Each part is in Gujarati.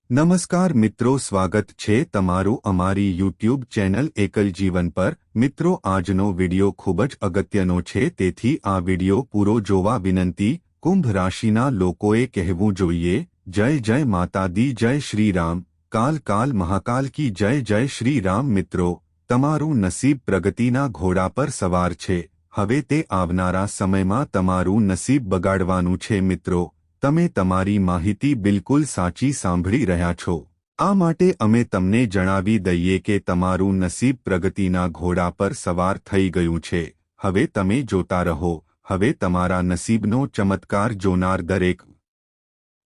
નમસ્કાર મિત્રો, સ્વાગત છે તમારું અમારી યુટ્યુબ ચેનલ એકલ જીવન પર। મિત્રો, આજનો વિડિયો ખૂબ જ અગત્યનો છે, તેથી આ વિડિયો પૂરો જોવા વિનંતી। કુંભ રાશિના લોકોએ કહેવું જોઈએ, જય જય માતા દી, જય શ્રી રામ, કાલ કાલ મહાકાલ કી જય, જય શ્રી રામ। મિત્રો, તમારું નસીબ પ્રગતિના ઘોડા પર સવાર છે। હવે તે આવનારા સમયમાં તમારું નસીબ બગાડવાનું છે। મિત્રો, તમે તમારી માહિતી બિલકુલ સાચી સાંભળી રહ્યા છો। આ માટે અમે તમને જણાવી દઈએ કે તમારું નસીબ પ્રગતિના ઘોડા પર સવાર થઈ ગયું છે। હવે તમે જોતા રહો, હવે તમારા નસીબનો ચમત્કાર જોનાર દરેક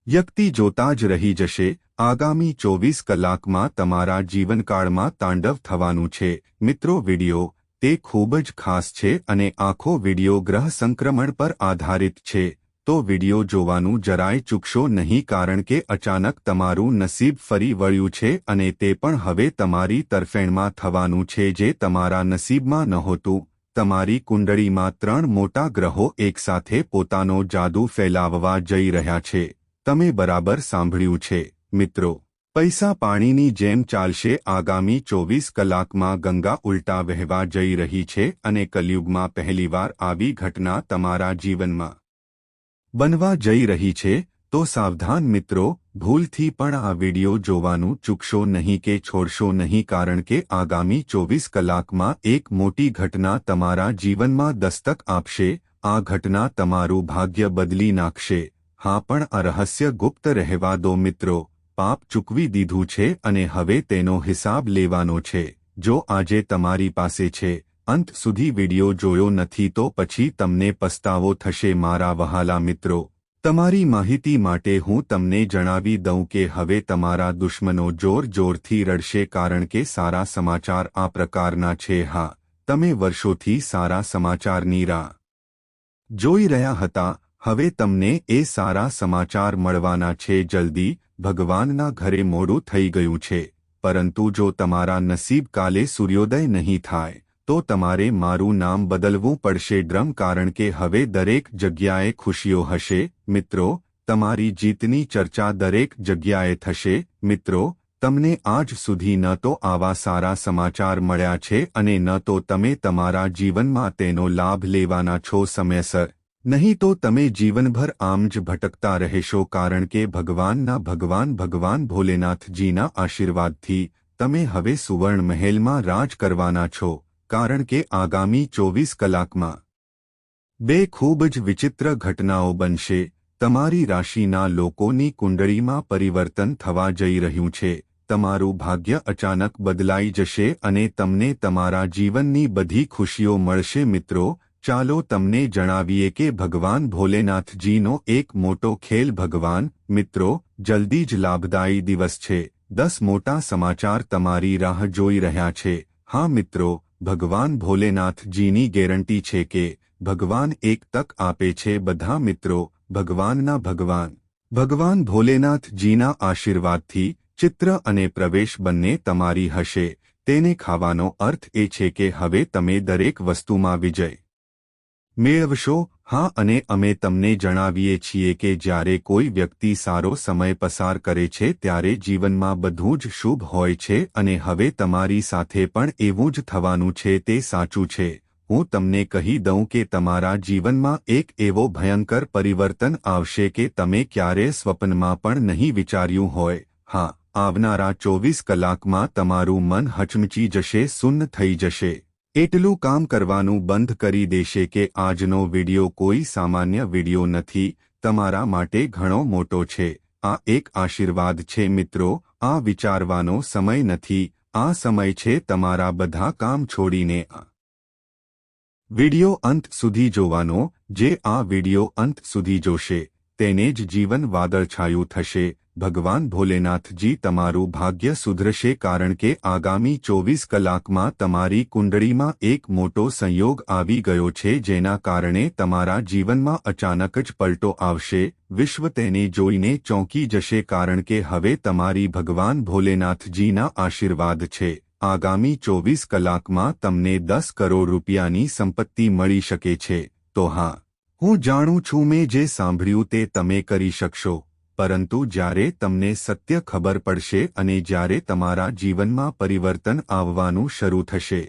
વ્યક્તિ જોતા જ રહી જશે। આગામી 24 કલાકમાં તમારા જીવનકાળમાં તાંડવ થવાનું છે। મિત્રો, વિડિયો તે ખૂબ જ ખાસ છે અને આખો વિડિયો ગ્રહ સંક્રમણ પર આધારિત છે। તો વિડિયો જોવાનું જરાય ચૂકશો નહીં, કારણ કે અચાનક તમારું નસીબ ફરી વળ્યું છે અને તે પણ હવે તમારી તરફેણમાં થવાનું છે, જે તમારા નસીબમાં નહોતું। તમારી કુંડળીમાં 3 મોટા ગ્રહો એકસાથે પોતાનો જાદુ ફેલાવવા જઈ રહ્યા છે। તમે બરાબર સાંભળ્યું છે મિત્રો। પૈસા પાણીની જેમ ચાલશે। આગામી 24 કલાકમાં ગંગા ઉલટા વહેવા જઈ રહી છે અને કલયુગમાં પહેલીવાર આવી ઘટના તમારા જીવનમાં બનવા જઈ રહી છે। તો સાવધાન મિત્રો, ભૂલથી પણ આ વિડિયો જોવાનું ચૂકશો નહીં કે છોડશો નહીં, કારણ કે આગામી 24 કલાકમાં એક મોટી ઘટના તમારા જીવનમાં દસ્તક આપશે। આ ઘટના તમારું ભાગ્ય બદલી નાખશે। હા, પણ આ રહસ્ય ગુપ્ત રહેવા દો મિત્રો। પાપ ચૂકવી દીધું છે અને હવે તેનો હિસાબ લેવાનો છે। જો આજે તમારી પાસે છે, અંત સુધી વિડિયો જોયો નથી તો પછી તમને પસ્તાવો થશે। મારા વહાલા મિત્રો, તમારી માહિતી માટે હું તમને જણાવી દઉં કે હવે તમારા દુશ્મનો જોર જોરથી રડશે, કારણ કે સારા સમાચાર આ પ્રકારના છે। હા, તમે વર્ષોથી સારા સમાચારની રાહ જોઈ રહ્યા હતા। હવે તમને એ સારા સમાચાર મળવાના છે જલ્દી। ભગવાનના ઘરે મોડું થઈ ગયું છે, પરંતુ જો તમારા નસીબ કાલે સૂર્યોદય નહીં થાય તો તમારે મારું નામ બદલવું પડશે ડ્રમ, કારણ કે હવે દરેક જગ્યાએ ખુશીઓ હશે। મિત્રો, તમારી જીતની ચર્ચા દરેક જગ્યાએ થશે। મિત્રો, તમને આજ સુધી ન તો આવા સારા સમાચાર મળ્યા છે અને ન તો તમે તમારા જીવનમાં તેનો લાભ લેવાના છો સમયસર। નહીં તો તમે જીવનભર આમ જ ભટકતા રહેશો, કારણ કે ભગવાન ભોલેનાથજીના આશીર્વાદથી તમે હવે સુવર્ણ મહેલમાં રાજ કરવાના છો। કારણ કે આગામી 24 કલાકમાં 2 ખૂબ જ વિચિત્ર ઘટનાઓ બનશે। તમારી રાશિના લોકોની કુંડળીમાં પરિવર્તન થવા જઈ રહ્યું છે। તમારું ભાગ્ય અચાનક બદલાઈ જશે અને તમને તમારા જીવનની બધી ખુશીઓ મળશે। મિત્રો, ચાલો તમને જણાવીએ કે ભગવાન ભોલેનાથજીનો એક મોટો ખેલ। મિત્રો, જલ્દી જ લાભદાયી દિવસ છે। 10 મોટા સમાચાર તમારી રાહ જોઈ રહ્યા છે। હા મિત્રો, ભગવાન ભોલેનાથજીની ગેરંટી છે કે ભગવાન એક તક આપે છે બધા મિત્રો। ભગવાન ભોલેનાથજીના આશીર્વાદથી ચિત્ર અને પ્રવેશ બંને તમારી હશે। તેને ખાવાનો અર્થ એ છે કે હવે તમે દરેક વસ્તુમાં વિજય મેળવશો। હા, અને અમે તમને જણાવીએ છીએ કે જ્યારે કોઈ વ્યક્તિ સારો સમય પસાર કરે છે ત્યારે જીવનમાં બધું જ શુભ હોય છે, અને હવે તમારી સાથે પણ એવું જ થવાનું છે। તે સાચું છે। હું તમને કહી દઉં કે તમારા જીવનમાં એક એવો ભયંકર પરિવર્તન આવશે કે તમે ક્યારેય સ્વપ્નમાં પણ નહીં વિચાર્યું હોય। હા, આવનારા 24 કલાકમાં તમારું મન હચમચી જશે, શૂન્ય થઈ જશે। એટલું કામ કરવાનું બંધ કરી દેશે કે આજનો વિડિયો કોઈ સામાન્ય વિડિયો નથી, તમારા માટે ઘણો મોટો છે। આ એક આશીર્વાદ છે મિત્રો। આ વિચારવાનો સમય નથી, આ સમય છે તમારા બધા કામ છોડીને આ વિડિયો અંત સુધી જોવાનો। જે આ વિડિયો અંત સુધી જોશે તેને જ જીવન વાદળછાયું થશે। ભગવાન ભોલેનાથજી તમારું ભાગ્ય સુધરશે, કારણ કે આગામી 24 કલાકમાં તમારી કુંડળીમાં એક મોટો સંયોગ આવી ગયો છે, જેના કારણે તમારા જીવનમાં અચાનક જ પલટો આવશે। વિશ્વ તેને જોઈને ચોંકી જશે, કારણ કે હવે તમારી ભગવાન ભોલેનાથજીના આશીર્વાદ છે। આગામી 24 કલાકમાં તમને 10 કરોડ રૂપિયાની સંપત્તિ મળી શકે છે। તો હા, હું જાણું છું, મેં જે સાંભળ્યું તે તમે કરી શકશો, પરંતુ જ્યારે તમને સત્ય ખબર પડશે અને જ્યારે તમારા જીવનમાં પરિવર્તન આવવાનું શરૂ થશે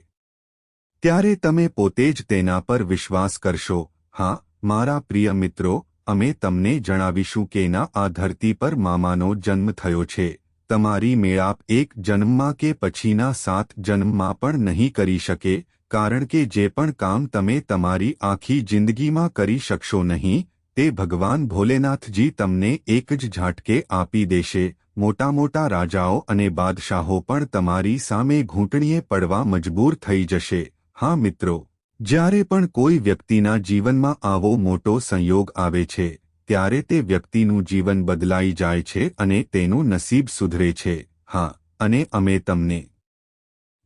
ત્યારે તમે પોતે જ તેના પર વિશ્વાસ કરશો. હા મારા પ્રિય મિત્રો, અમે તમને જણાવીશું કે ના આ ધરતી પર મામાનો જન્મ થયો છે. તમારી મેળાપ એક જન્મમાં કે પછીના 7 જન્મમાં પણ નહીં કરી શકે, કારણ કે જે પણ કામ તમે તમારી આખી જિંદગીમાં કરી શકશો નહીં તે ભગવાન ભોલેનાથજી તમને એક જ ઝાટકે આપી દેશે. મોટા મોટા રાજાઓ અને બાદશાહો પણ તમારી સામે ઘૂંટણીએ પડવા મજબૂર થઈ જશે. હા મિત્રો, જ્યારે પણ કોઈ વ્યક્તિના જીવનમાં આવો મોટો સંયોગ આવે છે ત્યારે તે વ્યક્તિનું જીવન બદલાઈ જાય છે અને તેનું નસીબ સુધરે છે. હા, અને અમે તમને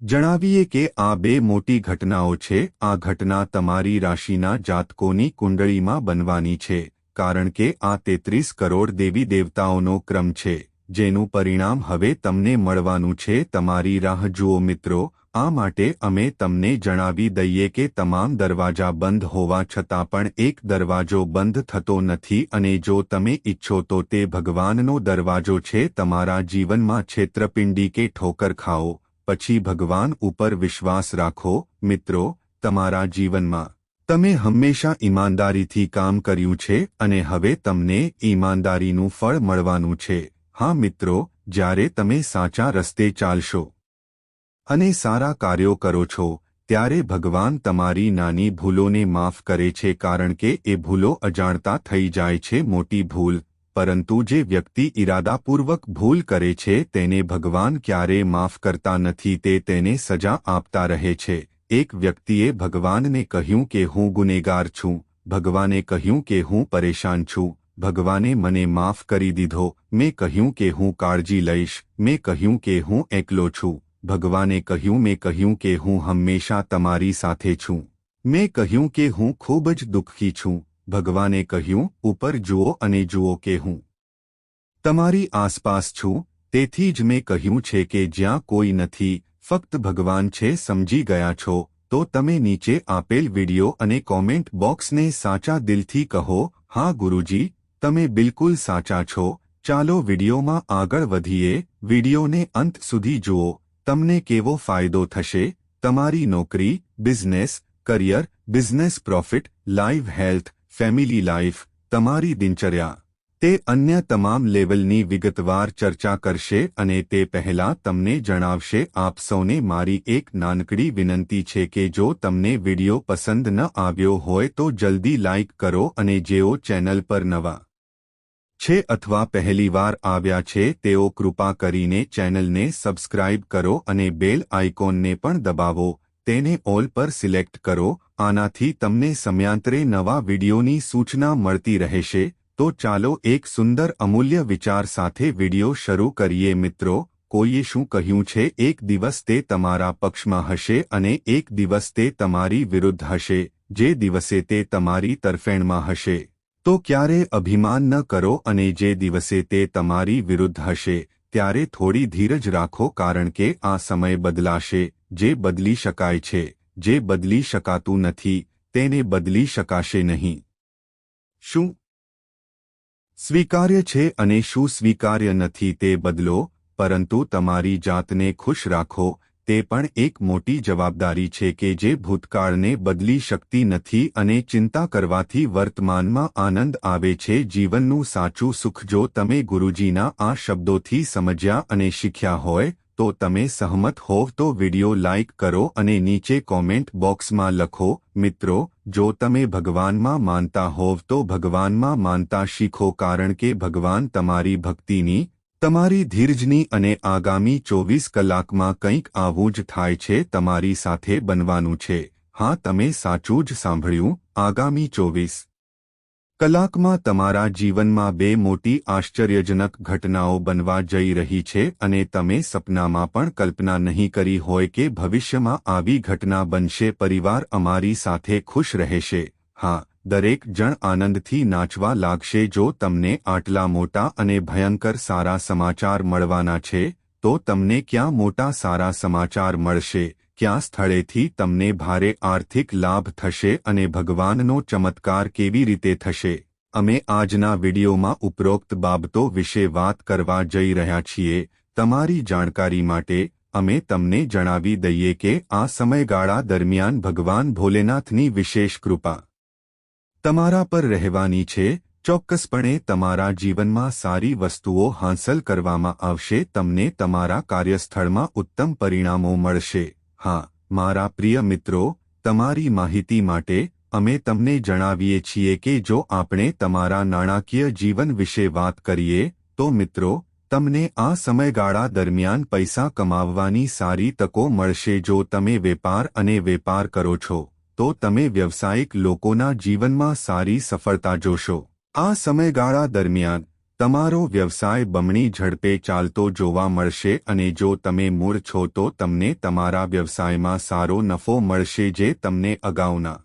જણાવીએ કે આ 2 મોટી ઘટનાઓ છે. આ ઘટના તમારી રાશિના જાતકોની કુંડળીમાં બનવાની છે, કારણ કે આ 33 કરોડ દેવી દેવતાઓનો ક્રમ છે, જેનું પરિણામ હવે તમને મળવાનું છે. તમારી રાહ જુઓ મિત્રો. આ માટે અમે તમને જણાવી દઈએ કે તમામ દરવાજા બંધ હોવા છતાં પણ એક દરવાજો બંધ થતો નથી, અને જો તમે ઈચ્છો તો તે ભગવાનનો દરવાજો છે. તમારા જીવનમાં છેતરપિંડી કે ઠોકર ખાઓ પછી ભગવાન ઉપર વિશ્વાસ રાખો. મિત્રો, તમારા જીવનમાં તમે હંમેશા ઈમાનદારીથી કામ કર્યું છે અને હવે તમને ઈમાનદારીનું ફળ મળવાનું છે. હા મિત્રો, જ્યારે તમે સાચા રસ્તે ચાલશો અને સારા કાર્યો કરો છો ત્યારે ભગવાન તમારી નાની ભૂલોને માફ કરે છે, કારણ કે એ ભૂલો અજાણતા થઈ જાય છે મોટી ભૂલ. પરંતુ જે વ્યક્તિ ઈરાદાપૂર્વક ભૂલ કરે છે તેને ભગવાન ક્યારેય માફ કરતા નથી, તે તેને સજા આપતા રહે છે. એક વ્યક્તિએ ભગવાનને કહ્યું કે હું ગુનેગાર છું. ભગવાને કહ્યું કે હું પરેશાન છું. ભગવાને મને માફ કરી દીધો. મેં કહ્યું કે હું કાળજી લઈશ. મેં કહ્યું કે હું એકલો છું. ભગવાને કહ્યું, મેં કહ્યું કે હું હંમેશા તમારી સાથે છું. મેં કહ્યું કે હું ખૂબ જ દુઃખી છું. ભગવાને કહ્યું, ઉપર જુઓ અને જુઓ કે હું તમારી આસપાસ છું. તેથી જ મેં કહ્યું છે કે જ્યાં કોઈ નથી, ફક્ત ભગવાન છે. સમજી ગયા છો તો તમે નીચે આપેલ વિડિયો અને કોમેન્ટ બોક્સને સાચા દિલથી કહો, હા ગુરુજી, તમે બિલકુલ સાચા છો. ચાલો વિડિયોમાં આગળ વધીએ. વિડિયોને અંત સુધી જુઓ. તમને કેવો ફાયદો થશે? તમારી નોકરી, business, career, business profit, live health, family life, તમારી દિનચર્યા, તે અન્ય તમામ લેવલની વિગતવાર ચર્ચા કરશે. અને તે પહેલા તમને જણાવશે, આપ સૌને મારી એક નાનકડી વિનંતી છે કે જો તમને વિડિયો પસંદ ન આવ્યો હોય તો જલ્દી લાઈક કરો, અને જેઓ ચેનલ પર નવા છે અથવા પહેલીવાર આવ્યા છે તેઓ કૃપા કરીને ચેનલને સબસ્ક્રાઇબ કરો અને બેલ આઇકોનને પણ દબાવો. તેને ઓલ પર સિલેક્ટ કરો. આનાથી તમને સમયાંતરે નવા વિડિયોની સૂચના મળતી રહેશે. તો ચાલો એક સુંદર અમૂલ્ય વિચાર સાથે વિડિયો શરૂ કરીએ. મિત્રો, કોઈએ શું કહ્યું છે? એક દિવસ તે તમારા પક્ષમાં હશે અને એક દિવસ તે તમારી વિરુદ્ધ હશે. જે દિવસે તે તમારી તરફેણમાં હશે તો ક્યારે અભિમાન ન કરો, અને જે દિવસે તે તમારી વિરુદ્ધ હશે ત્યારે થોડી ધીરજ રાખો, કારણ કે આ સમય બદલાશે. જે બદલી શકાય છે, જે બદલી શકાતું નથી, તેને બદલી શકાશે નહીં. શું સ્વીકાર્ય છે અને શું સ્વીકાર્ય નથી તે બદલો, પરંતુ તમારી જાતને ખુશ રાખો. તે પણ એક મોટી જવાબદારી છે કે જે ભૂતકાળને બદલી શકતી નથી, અને ચિંતા કરવાથી વર્તમાનમાં આનંદ આવે છે. જીવનનું સાચું સુખ જો તમે ગુરુજીના આ શબ્દોથી સમજ્યા અને શીખ્યા હોય તો તમે સહમત હોવ તો વિડિયો લાઇક કરો અને નીચે કોમેન્ટ બોક્સમાં લખો. મિત્રો, જો તમે ભગવાનમાં માનતા હોવ તો ભગવાનમાં માનતા શીખો, કારણ કે ભગવાન તમારી ભક્તિની, તમારી ધીરજની અને આગામી 24 કલાકમાં કંઈક આવું જ થાય છે તમારી સાથે બનવાનું છે. હા, તમે સાચું જ સાંભળ્યું. આગામી 24 કલાકમાં તમારા જીવનમાં 2 મોટી આશ્ચર્યજનક ઘટનાઓ બનવા જઈ રહી છે, અને તમે સપનામાં પણ કલ્પના નહીં કરી હોય કે ભવિષ્યમાં આવી ઘટના બનશે. પરિવાર અમારી સાથે ખુશ રહેશે. હા, દરેક જણ આનંદથી નાચવા લાગશે. જો તમને આટલા મોટા અને ભયંકર સારા સમાચાર મળવાના છે તો તમને ક્યાં મોટા સારા સમાચાર મળશે? ક્યાં સ્થળેથી તમને ભારે આર્થિક લાભ થશે અને ભગવાનનો ચમત્કાર કેવી રીતે થશે? અમે આજના વિડીયોમાં ઉપરોક્ત બાબતો વિશે વાત કરવા જઈ રહ્યા છીએ. તમારી જાણકારી માટે અમે તમને જણાવી દઈએ કે આ સમયગાળા દરમિયાન ભગવાન ભોલેનાથની વિશેષ કૃપા તમારા પર રહેવાની છે. ચોક્કસપણે તમારા જીવનમાં સારી વસ્તુઓ હાંસલ કરવામાં આવશે. તમને તમારા કાર્યસ્થળમાં ઉત્તમ પરિણામો મળશે. હા, મારા પ્રિય મિત્રો, તમારી માહિતી માટે અમે તમને જણાવીએ છીએ કે જો આપણે તમારા નાણાકીય જીવન વિશે વાત કરીએ તો મિત્રો, તમને આ સમયગાળા દરમિયાન પૈસા કમાવવાની સારી તકો મળશે. જો તમે વેપાર અને વેપાર કરો છો તો તમે વ્યવસાયિક લોકોના જીવનમાં સારી સફળતા જોશો. આ સમયગાળા દરમિયાન તમારો વ્યવસાય બમણી ઝડપે ચાલતો જોવા મળશે અને જો તમે મૂળ છો તો તમને તમારા વ્યવસાયમાં સારો નફો મળશે જે તમને અગાઉના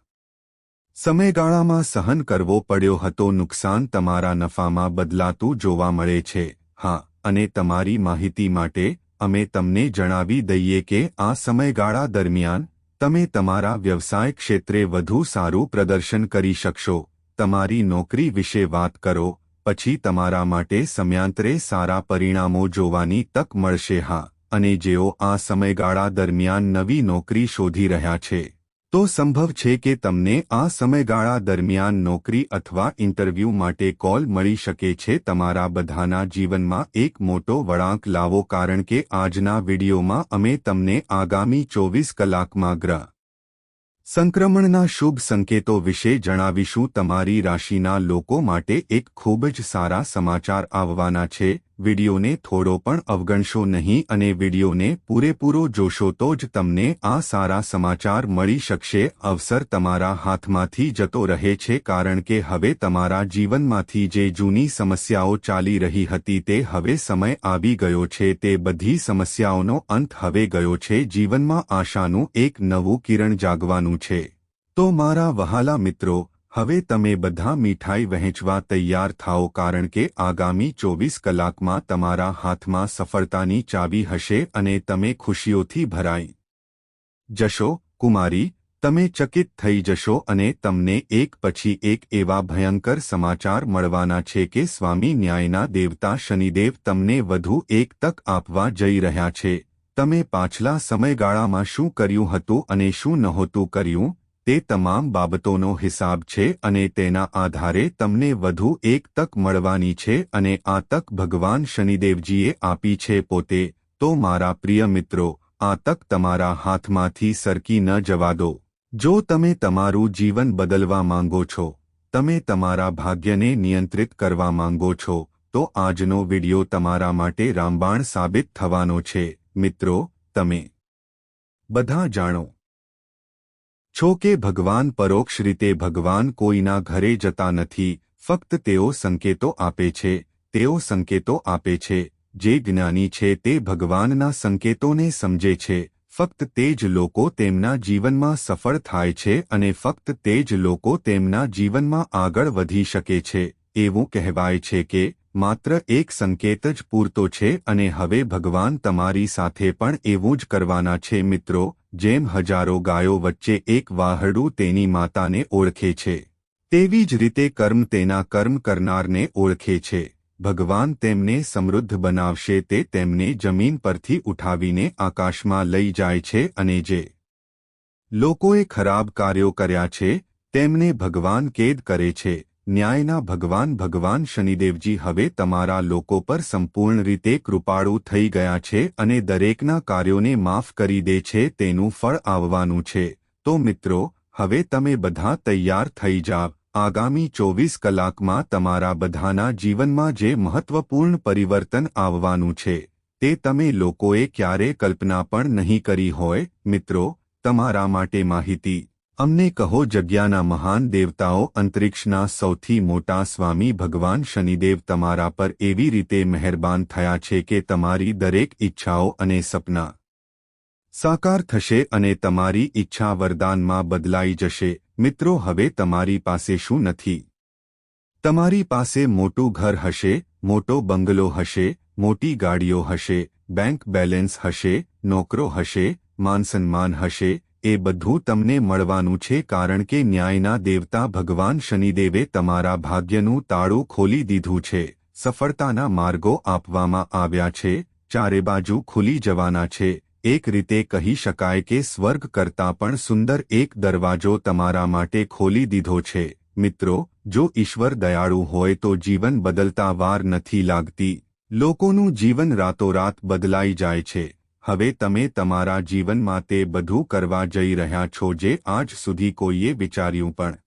સમયગાળામાં સહન કરવો પડ્યો હતો. નુકસાન તમારા નફામાં બદલાતું જોવા મળે છે. હા, અને તમારી માહિતી માટે અમે તમને જણાવી દઈએ કે આ સમયગાળા દરમિયાન તમે તમારા વ્યવસાય ક્ષેત્રે વધુ સારું પ્રદર્શન કરી શકશો. તમારી નોકરી વિશે વાત કરો પછી તમારા માટે સમયાંતરે સારા પરિણામો જોવાની તક મળશે. હા, અને જેઓ આ સમયગાળા દરમિયાન નવી નોકરી શોધી રહ્યા છે તો સંભવ છે કે તમને આ સમયગાળા દરમિયાન નોકરી અથવા ઇન્ટરવ્યૂ માટે કોલ મળી શકે છે. તમારા બધાના જીવનમાં એક મોટો વળાંક લાવો કારણ કે આજના વિડીયોમાં અમે તમને આગામી 24 કલાકમાં ગ્રહ સંક્રમણના શુભ સંકેતો વિશે જણાવીશું. તમારી રાશિના લોકો માટે એક ખૂબ જ સારા સમાચાર આવવાના છે. વિડીયોને થોડો પણ અવગણશો નહીં અને વિડીયોને પૂરેપૂરો જોશો તો જ તમને આ સારા સમાચાર મળી શકશે. અવસર તમારા હાથમાંથી જતો રહે છે કારણ કે હવે તમારા જીવનમાંથી જે જૂની સમસ્યાઓ ચાલી રહી હતી તે હવે સમય આવી ગયો છે. તે બધી સમસ્યાઓનો અંત હવે ગયો છે. જીવનમાં આશાનું એક નવું કિરણ જાગવાનું છે. તો મારા વહાલા મિત્રો, હવે તમે બધા મીઠાઈ વહેંચવા તૈયાર થાઓ કારણ કે આગામી 24 કલાકમાં તમારા હાથમાં સફળતાની ચાવી હશે અને તમે ખુશીઓથી ભરાઈ જશો. કુમારી, તમે ચકિત થઈ જશો અને તમને એક પછી એક એવા ભયંકર સમાચાર મળવાના છે કે સ્વામી ન્યાયના દેવતા શનિદેવ તમને વધુ એક તક આપવા જઈ રહ્યા છે. તમે પાછલા સમયગાળામાં શું કર્યું હતું અને શું નહોતું કર્યું તે તમામ બાબતોનો હિસાબ છે અને તેના આધારે તમને વધુ એક તક મળવાની છે અને આ તક ભગવાન શનિદેવજીએ આપી છે પોતે. તો મારા પ્રિય મિત્રો, આ તક તમારા હાથમાંથી સરકી ન જવા દો. જો તમે તમારું જીવન બદલવા માંગો છો, તમે તમારા ભાગ્યને નિયંત્રિત કરવા માંગો છો તો આજનો વિડિયો તમારા માટે રામબાણ સાબિત થવાનો છે. મિત્રો, તમે બધા જાણો છો કે ભગવાન પરોક્ષ રીતે ભગવાન કોઈના ઘરે જતા નથી, ફક્ત તેઓ સંકેતો આપે છે. તેઓ સંકેતો આપે છે. જે જ્ઞાની છે તે ભગવાનના સંકેતોને સમજે છે. ફક્ત તે જ લોકો તેમના જીવનમાં સફળ થાય છે અને ફક્ત તે જ લોકો તેમના જીવનમાં આગળ વધી શકે છે. એવું કહેવાય છે કે માત્ર એક સંકેત જ પૂરતો છે અને હવે ભગવાન તમારી સાથે પણ એવું જ કરવાના છે. મિત્રો, જેમ હજારો ગાયો વચ્ચે એક વાહરડું તેની માતાને ઓળખે છે, તેવી જ રીતે કર્મ તેના કર્મ કરનારને ઓળખે છે. ભગવાન તેમને સમૃદ્ધ બનાવશે. તે તેમને જમીન પરથી ઉઠાવીને આકાશમાં લઈ જાય છે અને જે લોકોએ ખરાબ કાર્યો કર્યા છે તેમને ભગવાન કેદ કરે છે. ન્યાયના ભગવાન ભગવાન શનિદેવજી હવે તમારા લોકો પર સંપૂર્ણ રીતે કૃપાળુ થઈ ગયા છે અને દરેકના કાર્યોને માફ કરી દે છે. તેનું ફળ આવવાનું છે. તો મિત્રો, હવે તમે બધા તૈયાર થઈ જાવ. આગામી 24 કલાકમાં તમારા બધાના જીવનમાં જે મહત્વપૂર્ણ પરિવર્તન આવવાનું છે તે તમે લોકોએ ક્યારે કલ્પના પણ નહીં કરી હોય. મિત્રો, તમારા માટે માહિતી અમને કહો. જગ્યાના મહાન દેવતાઓ, અંતરિક્ષના સૌથી મોટા સ્વામી ભગવાન શનિદેવ તમારા પર એવી રીતે મહેરબાન થયા છે કે તમારી દરેક ઈચ્છાઓ અને સપના સાકાર થશે અને તમારી ઈચ્છા વરદાનમાં બદલાઈ જશે. મિત્રો, હવે તમારી પાસે શું નથી? તમારી પાસે મોટું ઘર હશે, મોટો બંગલો હશે, મોટી ગાડીઓ હશે, બેંક બેલેન્સ હશે, નોકરો હશે, માનસન્માન હશે, એ બધું તમને મળવાનું છે, કારણ કે ન્યાયના દેવતા ભગવાન શનિદેવે તમારા ભાગ્યનું તાળું ખોલી દીધું છે. સફળતાના માર્ગો આપવામાં આવ્યા છે, ચારે બાજુ ખુલી જવાના છે. એક રીતે કહી શકાય કે સ્વર્ગ કરતાં પણ સુંદર એક દરવાજો તમારા માટે ખોલી દીધો છે. મિત્રો, જો ઈશ્વર દયાળુ હોય તો જીવન બદલતા વાર નથી લાગતી. લોકોનું જીવન રાતોરાત બદલાઈ જાય છે. હવે તમે તમારા જીવનમાં તે બધું કરવા જઈ રહ્યા છો જે આજ સુધી કોઈએ વિચાર્યું પણ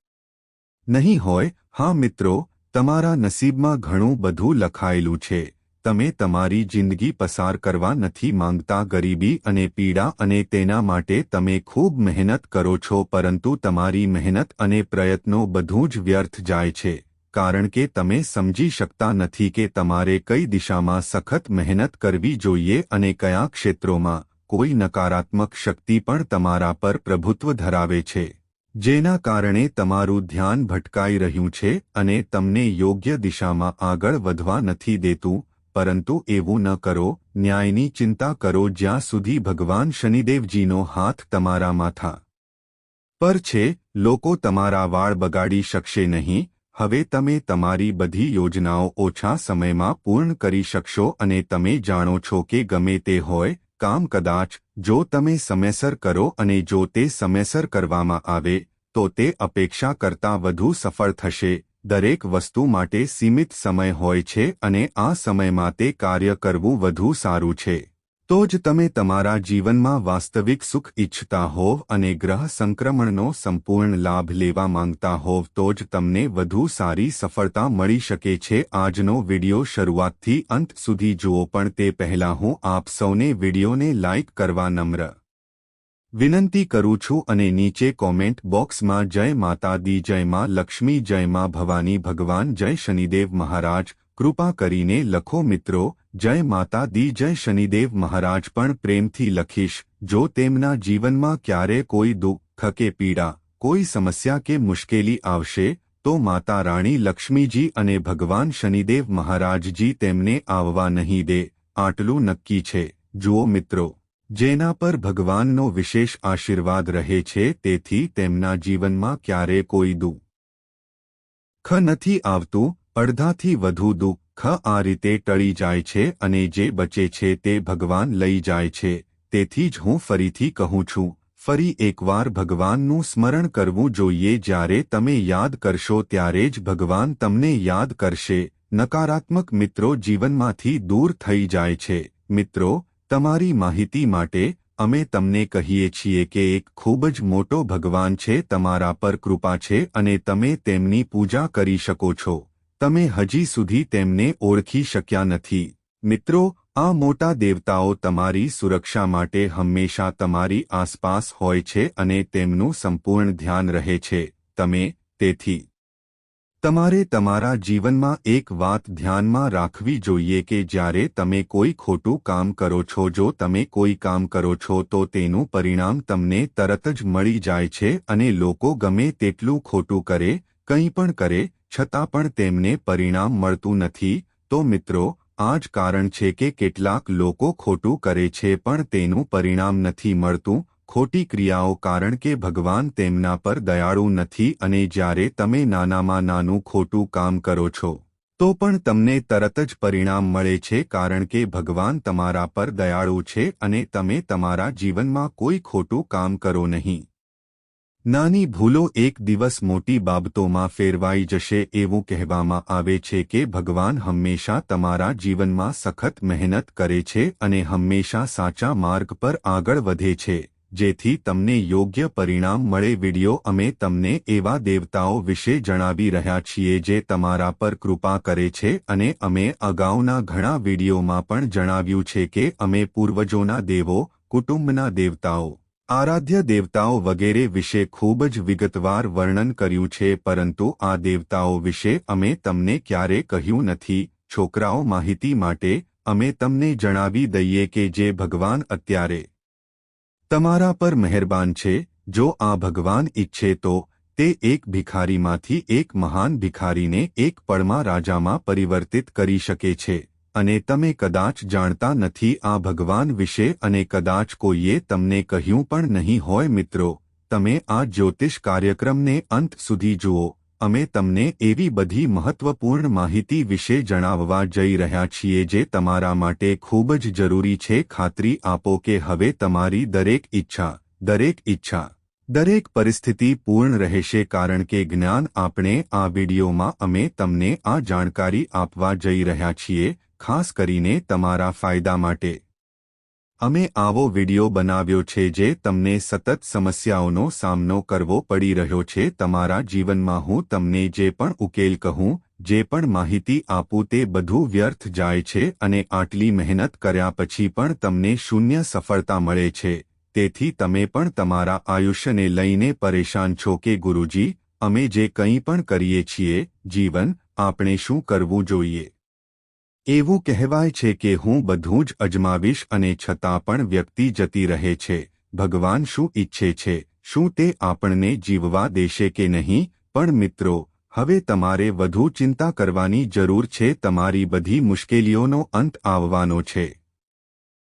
નહીં હોય. હા મિત્રો, તમારા નસીબમાં ઘણું બધું લખાયેલું છે. તમે તમારી જિંદગી પસાર કરવા નથી માંગતા. ગરીબી અને પીડા અને તેના માટે તમે ખૂબ મહેનત કરો છો, પરંતુ તમારી મહેનત અને પ્રયત્નો બધું જ વ્યર્થ જાય છે, કારણ કે તમે સમજી શકતા નથી કે તમારે કઈ દિશામાં સખત મહેનત કરવી જોઈએ અને કયા ક્ષેત્રોમાં. કોઈ નકારાત્મક શક્તિ પણ તમારા પર પ્રભુત્વ ધરાવે છે, જેના કારણે તમારું ધ્યાન ભટકાઈ રહ્યું છે અને તમને યોગ્ય દિશામાં આગળ વધવા નથી દેતું. પરંતુ એવું ન કરો. ન્યાયની ચિંતા કરો જ્યાં સુધી ભગવાન શનિદેવજીનો હાથ તમારા માથા પર છે. લોકો તમારા વાળ બગાડી શકશે નહીં. હવે તમે તમારી બધી યોજનાઓ ઓછા સમયમાં પૂર્ણ કરી શકશો અને તમે જાણો છો કે ગમે તે હોય, કામ કદાચ જો તમે સમયસર કરો અને જો તે સમયસર કરવામાં આવે તો તે અપેક્ષા કરતાં વધુ સફળ થશે. દરેક વસ્તુ માટે સીમિત સમય હોય છે અને આ સમયમાં તે કાર્ય કરવું વધુ સારું છે. તો જ તમે તમારા જીવનમાં વાસ્તવિક સુખ ઈચ્છતા હોવ અને ગ્રહ સંક્રમણનો સંપૂર્ણ લાભ લેવા માંગતા હોવ તો જ તમને વધુ સારી સફળતા મળી શકે છે. આજનો વિડિયો શરૂઆતથી અંત સુધી જુઓ, પણ તે પહેલાં હું આપ સૌને વિડિયોને લાઇક કરવા નમ્ર વિનંતી કરું છું અને નીચે કોમેન્ટ બોક્સમાં જય માતા દી, જય માં લક્ષ્મી, જય માં ભવાની, ભગવાન જય શનિદેવ મહારાજ કૃપા કરીને લખો. મિત્રો, જય માતા દી, જય શનિદેવ મહારાજ પણ પ્રેમથી લખીશ. જો તેમના જીવનમાં ક્યારે કોઈ દુઃખ કે પીડા, કોઈ સમસ્યા કે મુશ્કેલી આવશે તો માતા રાણી લક્ષ્મીજી અને ભગવાન શનિદેવ મહારાજજી તેમને આવવા નહીં દે. આટલું નક્કી છે. જુઓ મિત્રો, જેના પર ભગવાનનો વિશેષ આશીર્વાદ રહે છે તેથી તેમના જીવનમાં ક્યારે કોઈ દુઃખ નથી આવતું. અડધાથી વધુ દુઃખ આ રીતે ટળી જાય છે અને જે બચે છે તે ભગવાન લઈ જાય છે. તેથી જ હું ફરીથી કહું છું, ફરી એકવાર ભગવાનનું સ્મરણ કરવું જોઈએ. જ્યારે તમે યાદ કરશો ત્યારે જ ભગવાન તમને યાદ કરશે. નકારાત્મક મિત્રો જીવનમાંથી દૂર થઈ જાય છે. મિત્રો, તમારી માહિતી માટે અમે તમને કહીએ છીએ કે એક ખૂબ જ મોટો ભગવાન છે, તમારા પર કૃપા છે અને તમે તેમની પૂજા કરી શકો છો. તમે હજી સુધી તેમને ઓળખી શક્યા નથી. મિત્રો, આ મોટા દેવતાઓ તમારી સુરક્ષા માટે હંમેશા તમારી આસપાસ હોય છે અને તેમનું સંપૂર્ણ ધ્યાન રહે છે. તેથી તમારે તમારા જીવનમાં એક વાત ધ્યાનમાં રાખવી જોઈએ કે જ્યારે તમે કોઈ ખોટું કામ કરો છો, જો તમે કોઈ કામ કરો છો તો તેનું પરિણામ તમને તરત જ મળી જાય છે અને લોકો ગમે તેટલું ખોટું કરે, કંઈ પણ કરે, છતાં પણ તેમને પરિણામ મળતું નથી. તો મિત્રો, આ જ કારણ છે કે કેટલાક લોકો ખોટું કરે છે પણ તેનું પરિણામ નથી મળતું. ખોટી ક્રિયાઓ કારણ કે ભગવાન તેમના પર દયાળુ નથી અને જ્યારે તમે નાનામાં નાનું ખોટું કામ કરો છો તો પણ તમને તરત જ પરિણામ મળે છે, કારણ કે ભગવાન તમારા પર દયાળુ છે અને તમે તમારા જીવનમાં કોઈ ખોટું કામ કરો નહીં. નાની ભૂલો એક દિવસ મોટી બાબતોમાં ફેરવાઈ જશે. એવું કહેવામાં આવે છે કે ભગવાન હંમેશા તમારા જીવનમાં સખત મહેનત કરે છે અને હંમેશા સાચા માર્ગ પર આગળ વધે છે, જેથી તમને યોગ્ય પરિણામ મળે. વિડિયો અમે તમને એવા દેવતાઓ વિશે જણાવી રહ્યા છીએ જે તમારા પર કૃપા કરે છે અને અમે અગાઉના ઘણા વિડિયોમાં પણ જણાવ્યું છે કે અમે પૂર્વજોના દેવો, કુટુંબના દેવતાઓ, આરાધ્ય દેવતાઓ વગેરે વિશે ખૂબ જ વિગતવાર વર્ણન કર્યું છે, પરંતુ આ દેવતાઓ વિશે અમે તમને ક્યારે કહ્યું નથી. છોકરાઓ, માહિતી માટે અમે તમને જણાવી દઈએ કે જે ભગવાન અત્યારે તમારા પર મહેરબાન છે. જો આ ભગવાન ઈચ્છે તો તે એક ભિખારીમાંથી એક મહાન ભિખારીને એક પળમાં રાજામાં પરિવર્તિત કરી શકે છે. અને તમે કદાચ જાણતા નથી આ ભગવાન વિશે અને કદાચ કોઈએ તમને કહ્યું પણ નહીં હોય મિત્રો, તમે આ જ્યોતિષ કાર્યક્રમને અંત સુધી જુઓ. અમે તમને એવી બધી મહત્વપૂર્ણ માહિતી વિશે જણાવવા જઈ રહ્યા છીએ જે તમારા માટે ખૂબ જ જરૂરી છે. ખાતરી આપો કે હવે તમારી દરેક ઈચ્છા દરેક પરિસ્થિતિ પૂર્ણ રહેશે કારણ કે જ્ઞાન આપણે આ વિડીયોમાં અમે તમને આ જાણકારી આપવા જઈ રહ્યા છીએ ખાસ કરીને તમારા ફાયદા માટે. અમે આવો વિડીયો બનાવ્યો છે જે તમને સતત સમસ્યાઓનો સામનો કરવો પડી રહ્યો છે તમારા જીવનમાં. હું તમને જે પણ ઉકેલ કહું, જે પણ માહિતી આપું તે બધું વ્યર્થ જાય છે અને આટલી મહેનત કર્યા પછી પણ તમને શૂન્ય સફળતા મળે છે. તેથી તમે પણ તમારા આયુષ્યને લઈને પરેશાન છો કે ગુરુજી, અમે જે કંઈ પણ કરીએ છીએ જીવન, આપણે શું કરવું જોઈએ? એવું કહેવાય છે કે હું બધું જ અજમાવીશ અને છતાં પણ વ્યક્તિ જતી રહે છે. ભગવાન શું ઈચ્છે છે? શું તે આપણને જીવવા દેશે કે નહીં? પણ મિત્રો, હવે તમારે વધુ ચિંતા કરવાની જરૂર છે. તમારી બધી મુશ્કેલીઓનો અંત આવવાનો છે.